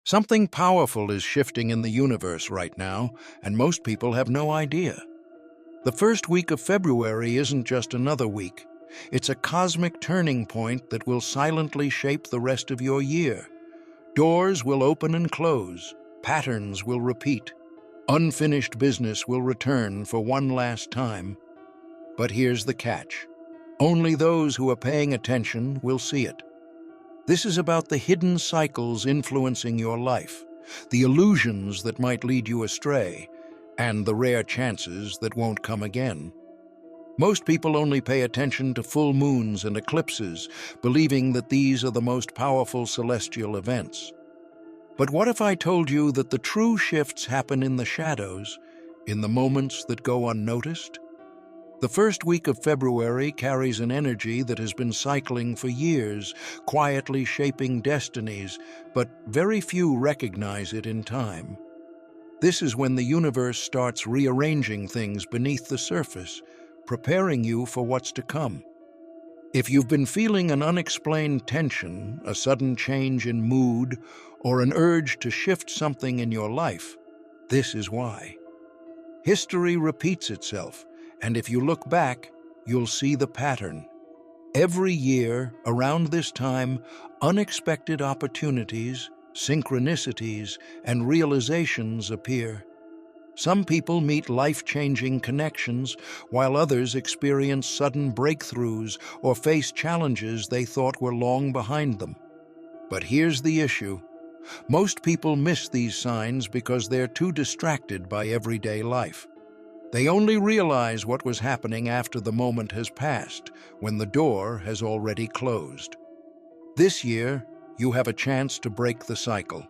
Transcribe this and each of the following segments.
Something powerful is shifting in the universe right now, and most people have no idea. The first week of February isn't just another week. It's a cosmic turning point that will silently shape the rest of your year. Doors will open and close, patterns will repeat, unfinished business will return for one last time. But here's the catch. Only those who are paying attention will see it. This is about the hidden cycles influencing your life, the illusions that might lead you astray, and the rare chances that won't come again. Most people only pay attention to full moons and eclipses, believing that these are the most powerful celestial events. But what if I told you that the true shifts happen in the shadows, in the moments that go unnoticed? The first week of February carries an energy that has been cycling for years, quietly shaping destinies, but very few recognize it in time. This is when the universe starts rearranging things beneath the surface, preparing you for what's to come. If you've been feeling an unexplained tension, a sudden change in mood, or an urge to shift something in your life, this is why. History repeats itself. And if you look back, you'll see the pattern. Every year, around this time, unexpected opportunities, synchronicities, and realizations appear. Some people meet life-changing connections, while others experience sudden breakthroughs or face challenges they thought were long behind them. But here's the issue. Most people miss these signs because they're too distracted by everyday life. They only realize what was happening after the moment has passed, when the door has already closed. This year, you have a chance to break the cycle.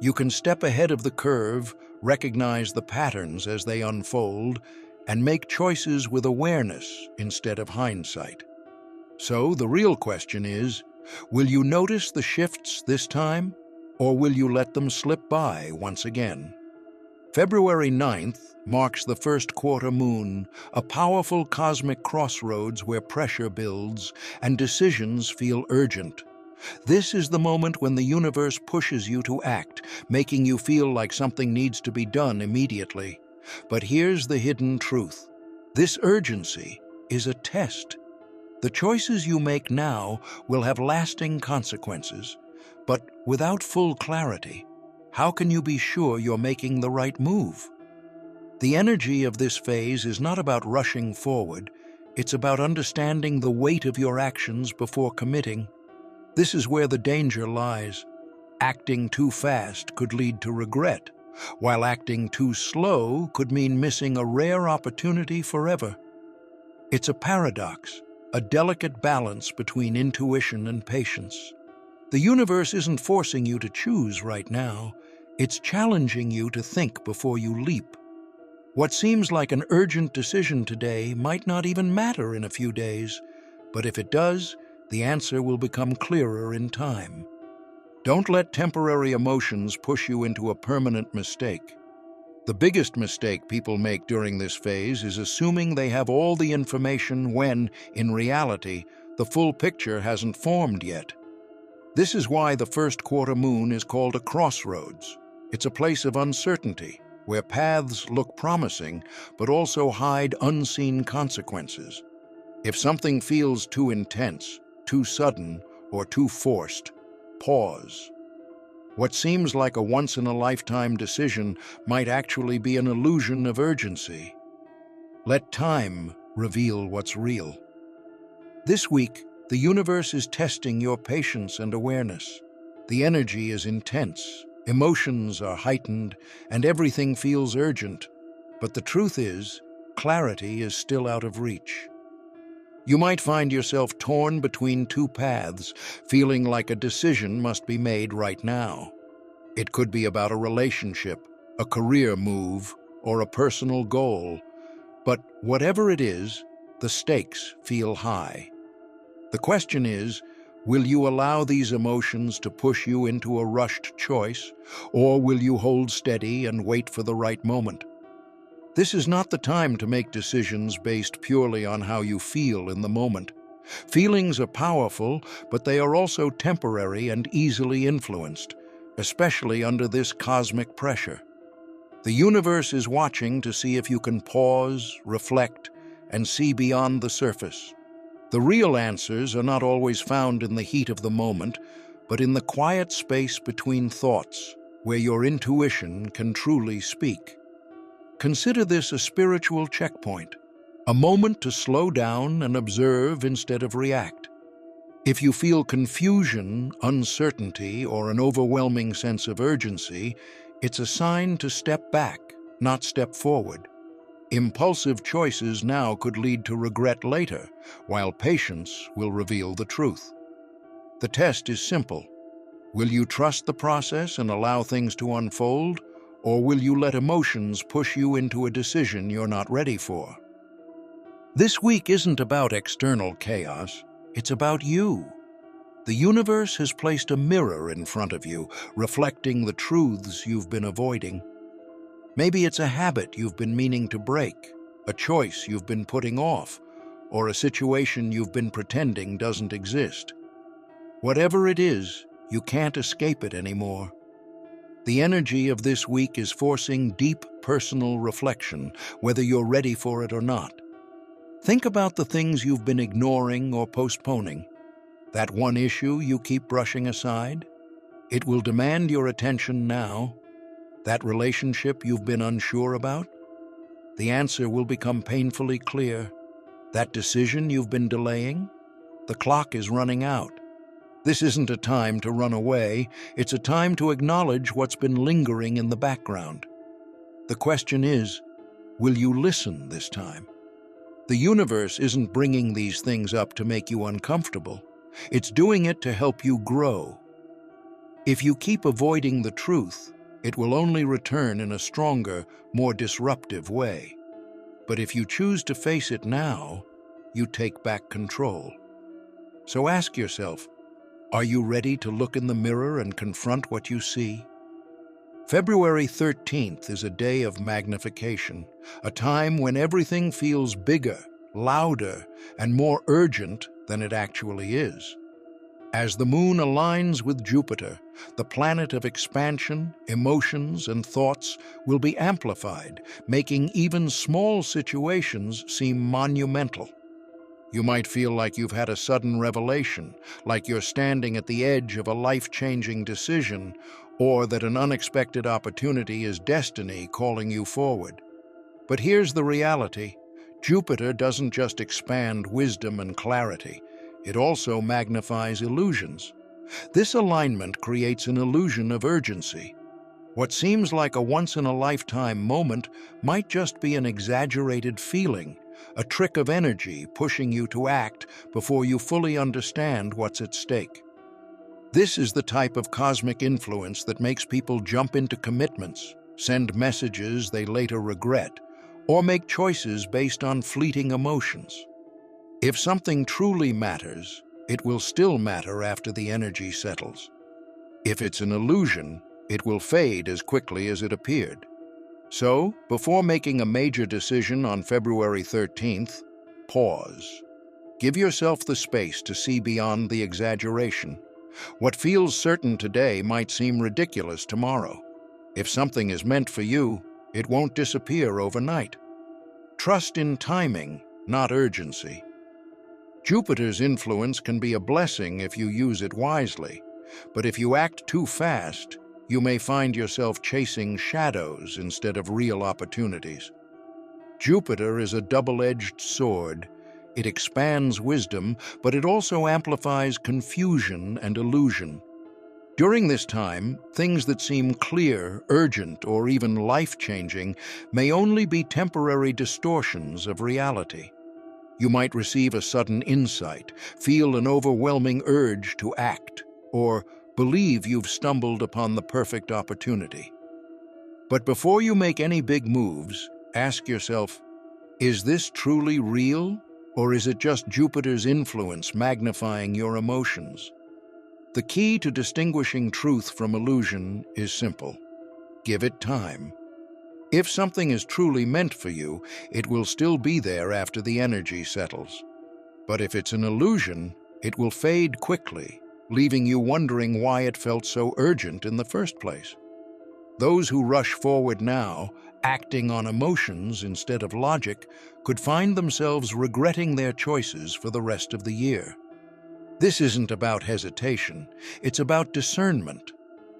You can step ahead of the curve, recognize the patterns as they unfold, and make choices with awareness instead of hindsight. So the real question is, will you notice the shifts this time, or will you let them slip by once again? February 9th marks the first quarter moon, a powerful cosmic crossroads where pressure builds and decisions feel urgent. This is the moment when the universe pushes you to act, making you feel like something needs to be done immediately. But here's the hidden truth. This urgency is a test. The choices you make now will have lasting consequences, but without full clarity, how can you be sure you're making the right move? The energy of this phase is not about rushing forward, it's about understanding the weight of your actions before committing. This is where the danger lies. Acting too fast could lead to regret, while acting too slow could mean missing a rare opportunity forever. It's a paradox, a delicate balance between intuition and patience. The universe isn't forcing you to choose right now. It's challenging you to think before you leap. What seems like an urgent decision today might not even matter in a few days, but if it does, the answer will become clearer in time. Don't let temporary emotions push you into a permanent mistake. The biggest mistake people make during this phase is assuming they have all the information when, in reality, the full picture hasn't formed yet. This is why the first quarter moon is called a crossroads. It's a place of uncertainty, where paths look promising, but also hide unseen consequences. If something feels too intense, too sudden, or too forced, pause. What seems like a once-in-a-lifetime decision might actually be an illusion of urgency. Let time reveal what's real. This week, the universe is testing your patience and awareness. The energy is intense, emotions are heightened, and everything feels urgent. But the truth is, clarity is still out of reach. You might find yourself torn between two paths, feeling like a decision must be made right now. It could be about a relationship, a career move, or a personal goal. But whatever it is, the stakes feel high. The question is, will you allow these emotions to push you into a rushed choice, or will you hold steady and wait for the right moment? This is not the time to make decisions based purely on how you feel in the moment. Feelings are powerful, but they are also temporary and easily influenced. especially under this cosmic pressure. The universe is watching to see if you can pause, reflect, and see beyond the surface. The real answers are not always found in the heat of the moment, but in the quiet space between thoughts, where your intuition can truly speak. Consider this a spiritual checkpoint, a moment to slow down and observe instead of react. If you feel confusion, uncertainty, or an overwhelming sense of urgency, it's a sign to step back, not step forward. Impulsive choices now could lead to regret later, while patience will reveal the truth. The test is simple. Will you trust the process and allow things to unfold, or will you let emotions push you into a decision you're not ready for? This week isn't about external chaos, it's about you. The universe has placed a mirror in front of you, reflecting the truths you've been avoiding. Maybe it's a habit you've been meaning to break, a choice you've been putting off, or a situation you've been pretending doesn't exist. Whatever it is, you can't escape it anymore. The energy of this week is forcing deep personal reflection, whether you're ready for it or not. Think about the things you've been ignoring or postponing. That one issue you keep brushing aside? It will demand your attention now. That relationship you've been unsure about? The answer will become painfully clear. That decision you've been delaying? The clock is running out. This isn't a time to run away, it's a time to acknowledge what's been lingering in the background. The question is, will you listen this time? The universe isn't bringing these things up to make you uncomfortable. It's doing it to help you grow. If you keep avoiding the truth, it will only return in a stronger, more disruptive way. But if you choose to face it now, you take back control. So ask yourself, are you ready to look in the mirror and confront what you see? February 13th is a day of magnification, a time when everything feels bigger, louder, and more urgent than it actually is. As the moon aligns with Jupiter, the planet of expansion, emotions, and thoughts will be amplified, making even small situations seem monumental. You might feel like you've had a sudden revelation, like you're standing at the edge of a life-changing decision, or that an unexpected opportunity is destiny calling you forward. But here's the reality. Jupiter doesn't just expand wisdom and clarity, it also magnifies illusions. This alignment creates an illusion of urgency. What seems like a once-in-a-lifetime moment might just be an exaggerated feeling, a trick of energy pushing you to act before you fully understand what's at stake. This is the type of cosmic influence that makes people jump into commitments, send messages they later regret, or make choices based on fleeting emotions. If something truly matters, it will still matter after the energy settles. If it's an illusion, it will fade as quickly as it appeared. So, before making a major decision on February 13th, pause. Give yourself the space to see beyond the exaggeration. What feels certain today might seem ridiculous tomorrow. If something is meant for you, it won't disappear overnight. Trust in timing, not urgency. Jupiter's influence can be a blessing if you use it wisely, but if you act too fast, you may find yourself chasing shadows instead of real opportunities. Jupiter is a double-edged sword. It expands wisdom, but it also amplifies confusion and illusion. During this time, things that seem clear, urgent, or even life-changing may only be temporary distortions of reality. You might receive a sudden insight, feel an overwhelming urge to act, or believe you've stumbled upon the perfect opportunity. But before you make any big moves, ask yourself, is this truly real, or is it just Jupiter's influence magnifying your emotions? The key to distinguishing truth from illusion is simple. Give it time. If something is truly meant for you, it will still be there after the energy settles. But if it's an illusion, it will fade quickly, leaving you wondering why it felt so urgent in the first place. Those who rush forward now, acting on emotions instead of logic, could find themselves regretting their choices for the rest of the year. This isn't about hesitation, it's about discernment.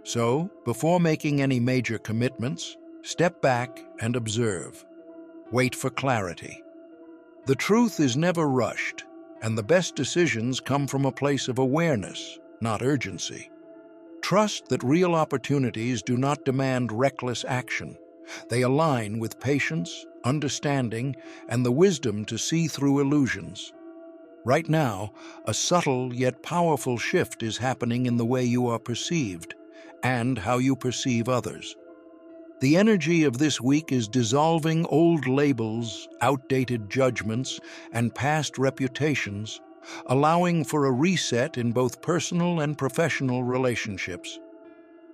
So, before making any major commitments, step back and observe. Wait for clarity. The truth is never rushed, and the best decisions come from a place of awareness, not urgency. Trust that real opportunities do not demand reckless action. They align with patience, understanding, and the wisdom to see through illusions. Right now, a subtle yet powerful shift is happening in the way you are perceived and how you perceive others. The energy of this week is dissolving old labels, outdated judgments, and past reputations, allowing for a reset in both personal and professional relationships.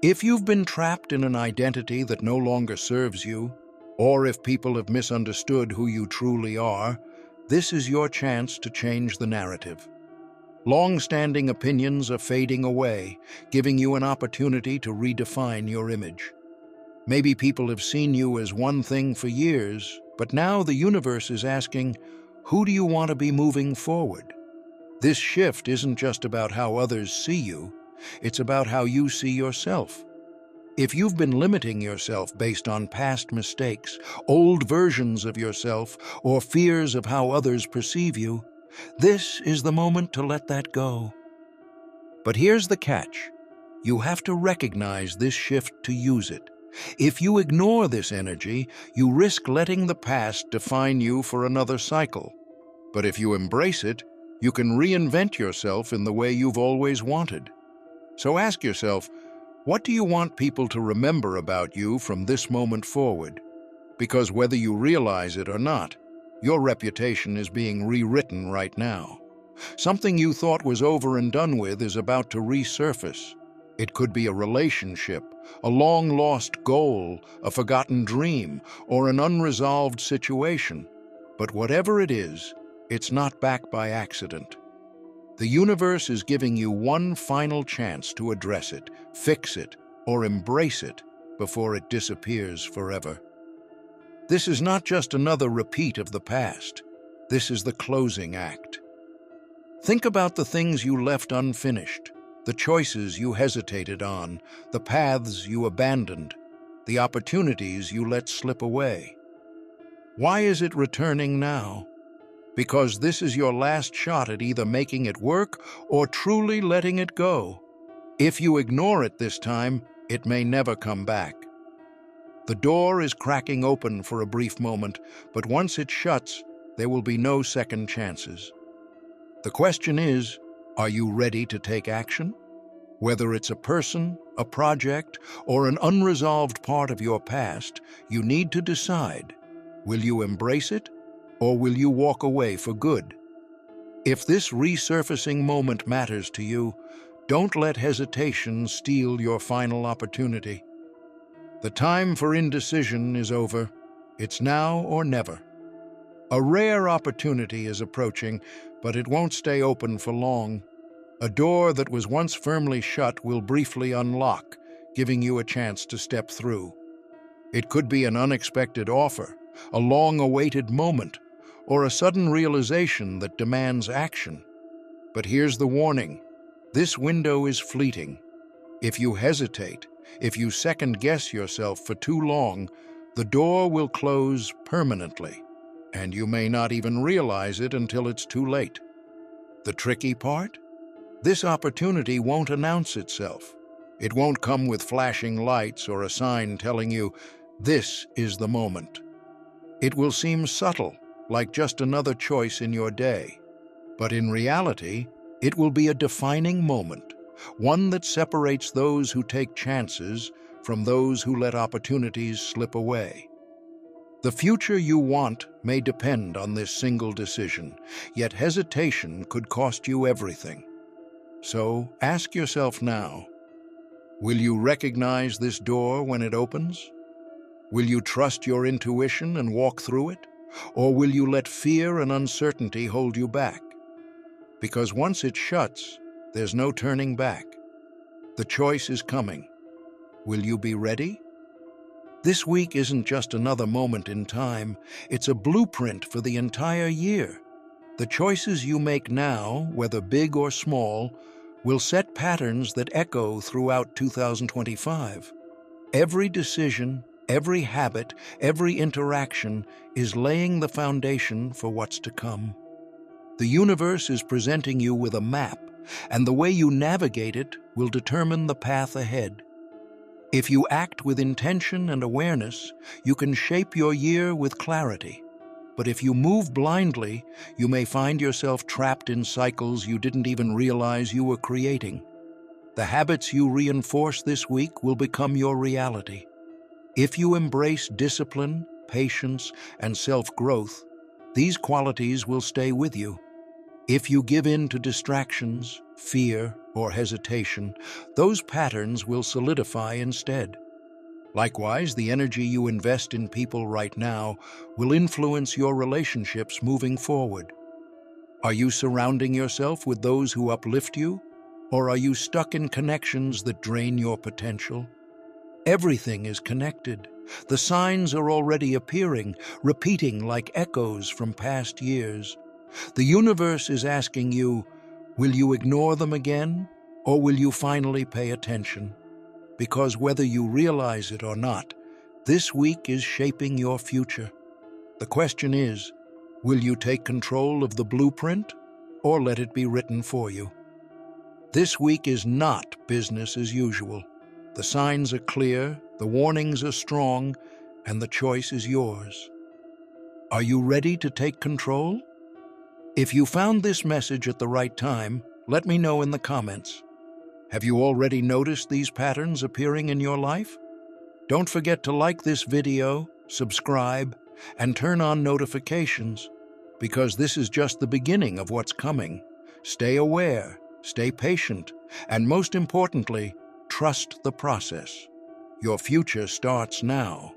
If you've been trapped in an identity that no longer serves you, or if people have misunderstood who you truly are, this is your chance to change the narrative. Long-standing opinions are fading away, giving you an opportunity to redefine your image. Maybe people have seen you as one thing for years, but now the universe is asking, who do you want to be moving forward? This shift isn't just about how others see you, it's about how you see yourself. If you've been limiting yourself based on past mistakes, old versions of yourself, or fears of how others perceive you, this is the moment to let that go. But here's the catch. You have to recognize this shift to use it. If you ignore this energy, you risk letting the past define you for another cycle. But if you embrace it, you can reinvent yourself in the way you've always wanted. So ask yourself, what do you want people to remember about you from this moment forward? Because whether you realize it or not, your reputation is being rewritten right now. Something you thought was over and done with is about to resurface. It could be a relationship, a long-lost goal, a forgotten dream, or an unresolved situation. But whatever it is, it's not back by accident. The universe is giving you one final chance to address it, fix it, or embrace it before it disappears forever. This is not just another repeat of the past. This is the closing act. Think about the things you left unfinished, the choices you hesitated on, the paths you abandoned, the opportunities you let slip away. Why is it returning now? Because this is your last shot at either making it work or truly letting it go. If you ignore it this time, it may never come back. The door is cracking open for a brief moment, but once it shuts, there will be no second chances. The question is, are you ready to take action? Whether it's a person, a project, or an unresolved part of your past, you need to decide. Will you embrace it, or will you walk away for good? If this resurfacing moment matters to you, don't let hesitation steal your final opportunity. The time for indecision is over. It's now or never. A rare opportunity is approaching, but it won't stay open for long. A door that was once firmly shut will briefly unlock, giving you a chance to step through. It could be an unexpected offer, a long-awaited moment, or a sudden realization that demands action. But here's the warning. This window is fleeting. If you hesitate, if you second-guess yourself for too long, the door will close permanently, and you may not even realize it until it's too late. The tricky part? This opportunity won't announce itself. It won't come with flashing lights or a sign telling you, this is the moment. It will seem subtle, like just another choice in your day. But in reality, it will be a defining moment, one that separates those who take chances from those who let opportunities slip away. The future you want may depend on this single decision, yet hesitation could cost you everything. So ask yourself now, will you recognize this door when it opens? Will you trust your intuition and walk through it? Or will you let fear and uncertainty hold you back? Because once it shuts, There's no turning back. The choice is coming. Will you be ready? This week isn't just another moment in time, it's a blueprint for the entire year. The choices you make now, whether big or small, will set patterns that echo throughout 2025. Every decision, every habit, every interaction is laying the foundation for what's to come. The universe is presenting you with a map, and the way you navigate it will determine the path ahead. If you act with intention and awareness, you can shape your year with clarity. But if you move blindly, you may find yourself trapped in cycles you didn't even realize you were creating. The habits you reinforce this week will become your reality. If you embrace discipline, patience, and self-growth, these qualities will stay with you. If you give in to distractions, fear, or hesitation, those patterns will solidify instead. Likewise, the energy you invest in people right now will influence your relationships moving forward. Are you surrounding yourself with those who uplift you, or are you stuck in connections that drain your potential? Everything is connected. The signs are already appearing, repeating like echoes from past years. The universe is asking you, will you ignore them again, or will you finally pay attention? Because whether you realize it or not, this week is shaping your future. The question is, will you take control of the blueprint, or let it be written for you? This week is not business as usual. The signs are clear, the warnings are strong, and the choice is yours. Are you ready to take control? If you found this message at the right time, let me know in the comments. Have you already noticed these patterns appearing in your life? Don't forget to like this video, subscribe, and turn on notifications, because this is just the beginning of what's coming. Stay aware, stay patient, and most importantly, trust the process. Your future starts now.